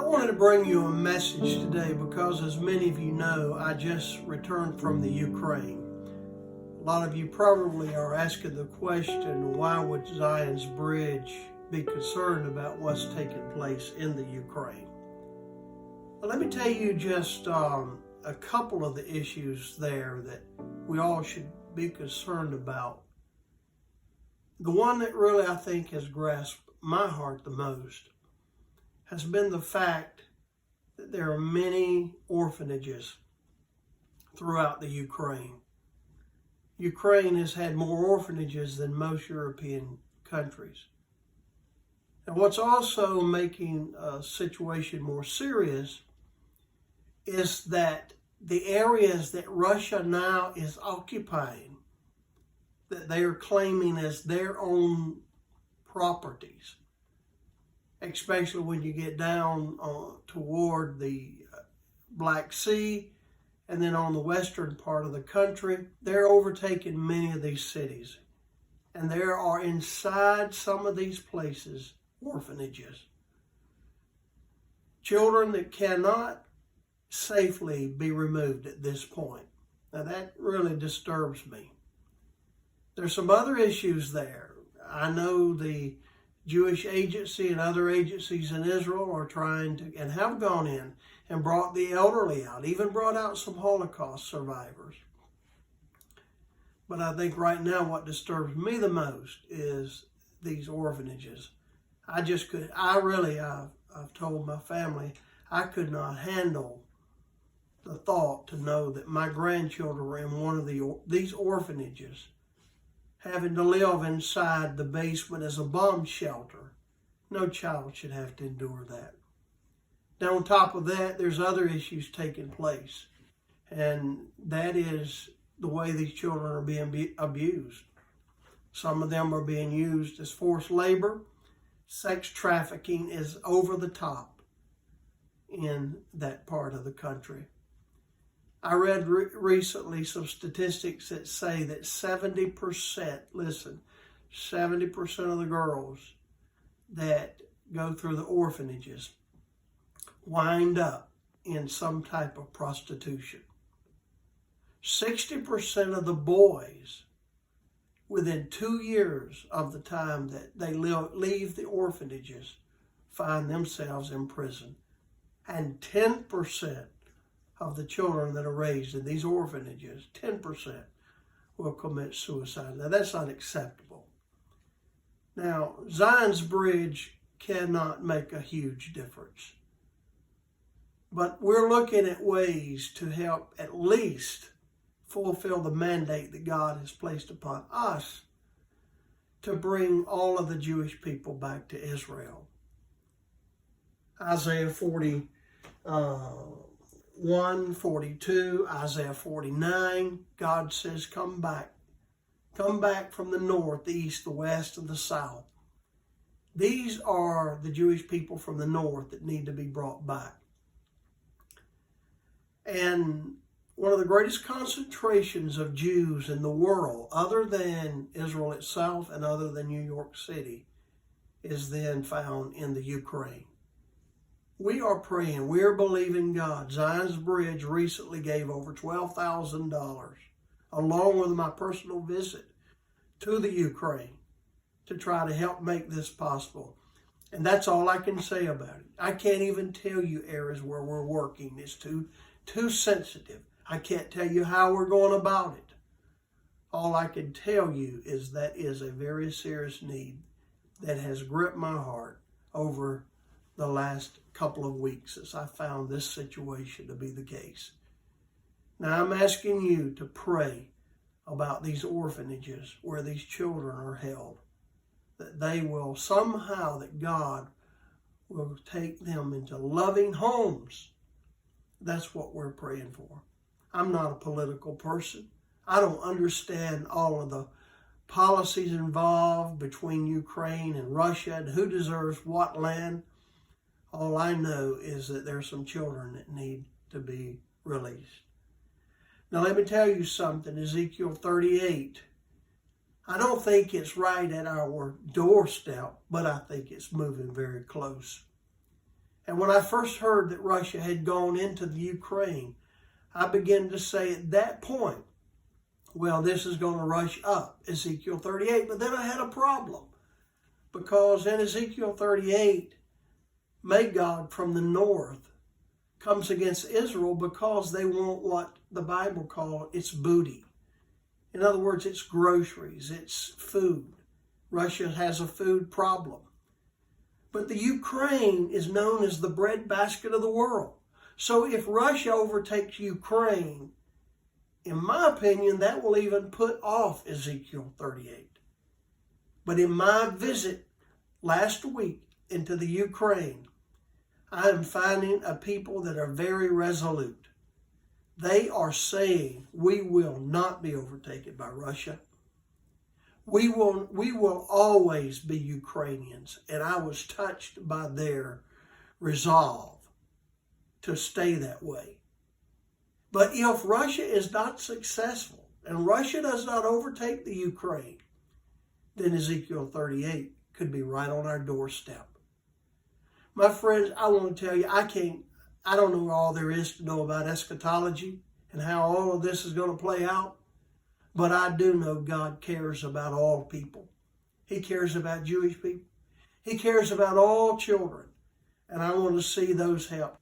wanted to bring you a message today because, as many of you know, I just returned from the Ukraine. A lot of you probably are asking the question, why would Zion's Bridge be concerned about what's taking place in the Ukraine? Well, let me tell you just a couple of the issues there that we all should be concerned about. The one that really I think has grasped my heart the most has been the fact that there are many orphanages throughout the Ukraine. Ukraine has had more orphanages than most European countries. And what's also making a situation more serious is that the areas that Russia now is occupying, that they are claiming as their own properties, especially when you get down toward the Black Sea and then on the western part of the country, they're overtaking many of these cities. And there are inside some of these places orphanages. Children that cannot safely be removed at this point. Now that really disturbs me. There's some other issues there. I know the Jewish agency and other agencies in Israel are trying to, and have gone in and brought the elderly out, even brought out some Holocaust survivors. But I think right now what disturbs me the most is these orphanages. I've told my family, I could not handle the thought to know that my grandchildren were in one of these orphanages, having to live inside the basement as a bomb shelter. No child should have to endure that. Now, on top of that, there's other issues taking place, and that is the way these children are being abused. Some of them are being used as forced labor. Sex trafficking is over the top in that part of the country. I read recently some statistics that say that 70%, listen, 70% of the girls that go through the orphanages wind up in some type of prostitution. 60% of the boys, within 2 years of the time that they leave the orphanages, find themselves in prison. And 10% of the children that are raised in these orphanages, 10% will commit suicide. Now that's unacceptable. Now, Zion's Bridge cannot make a huge difference. But we're looking at ways to help at least fulfill the mandate that God has placed upon us to bring all of the Jewish people back to Israel. Isaiah 41, 42, Isaiah 49, God says, come back. Come back from the north, the east, the west, and the south. These are the Jewish people from the north that need to be brought back. And one of the greatest concentrations of Jews in the world, other than Israel itself and other than New York City, is then found in the Ukraine. We are praying, we are believing God. Zion's Bridge recently gave over $12,000, along with my personal visit to the Ukraine, to try to help make this possible. And that's all I can say about it. I can't even tell you areas where we're working. It's too sensitive. I can't tell you how we're going about it. All I can tell you is that is a very serious need that has gripped my heart over the last couple of weeks as I found this situation to be the case. Now I'm asking you to pray about these orphanages where these children are held, that they will somehow, that God will take them into loving homes. That's what we're praying for. I'm not a political person. I don't understand all of the policies involved between Ukraine and Russia and who deserves what land. All I know is that there's some children that need to be released. Now let me tell you something, Ezekiel 38. I don't think it's right at our doorstep, but I think it's moving very close. And when I first heard that Russia had gone into the Ukraine, I began to say at that point, well, this is going to rush up, Ezekiel 38. But then I had a problem, because in Ezekiel 38, Magog from the north comes against Israel because they want what the Bible calls its booty. In other words, it's groceries, it's food. Russia has a food problem. But the Ukraine is known as the breadbasket of the world. So if Russia overtakes Ukraine, in my opinion, that will even put off Ezekiel 38. But in my visit last week into the Ukraine, I am finding a people that are very resolute. They are saying, we will not be overtaken by Russia. We will always be Ukrainians. And I was touched by their resolve to stay that way. But if Russia is not successful and Russia does not overtake the Ukraine, then Ezekiel 38 could be right on our doorstep. My friends, I want to tell you, I don't know all there is to know about eschatology and how all of this is going to play out. But I do know God cares about all people. He cares about Jewish people. He cares about all children. And I want to see those helped.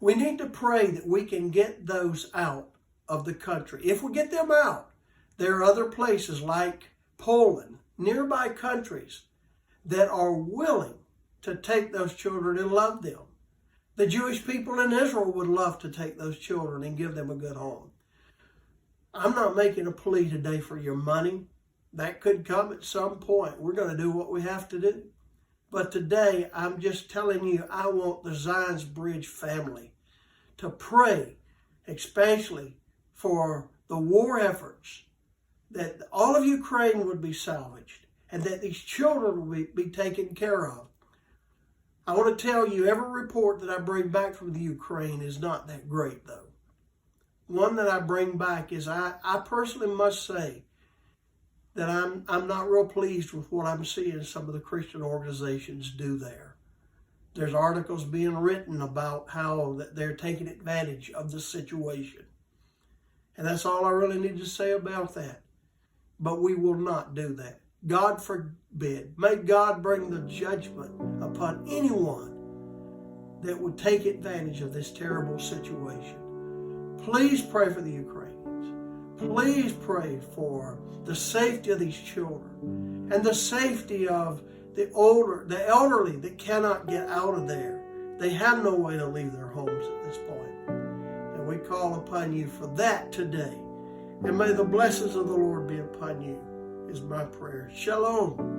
We need to pray that we can get those out of the country. If we get them out, there are other places like Poland, nearby countries, that are willing to take those children and love them. The Jewish people in Israel would love to take those children and give them a good home. I'm not making a plea today for your money. That could come at some point. We're going to do what we have to do. But today, I'm just telling you, I want the Zion's Bridge family to pray, especially for the war efforts, that all of Ukraine would be salvaged and that these children would be taken care of. I want to tell you, every report that I bring back from the Ukraine is not that great, though. One that I bring back is I personally must say that I'm not real pleased with what I'm seeing some of the Christian organizations do there. There's articles being written about how that they're taking advantage of the situation. And that's all I really need to say about that. But we will not do that. God forbid. May God bring the judgment upon anyone that would take advantage of this terrible situation. Please pray for the Ukrainians. Please pray for the safety of these children and the safety of the elderly that cannot get out of there. They have no way to leave their homes at this point. And we call upon you for that today. And may the blessings of the Lord be upon you, is my prayer. Shalom.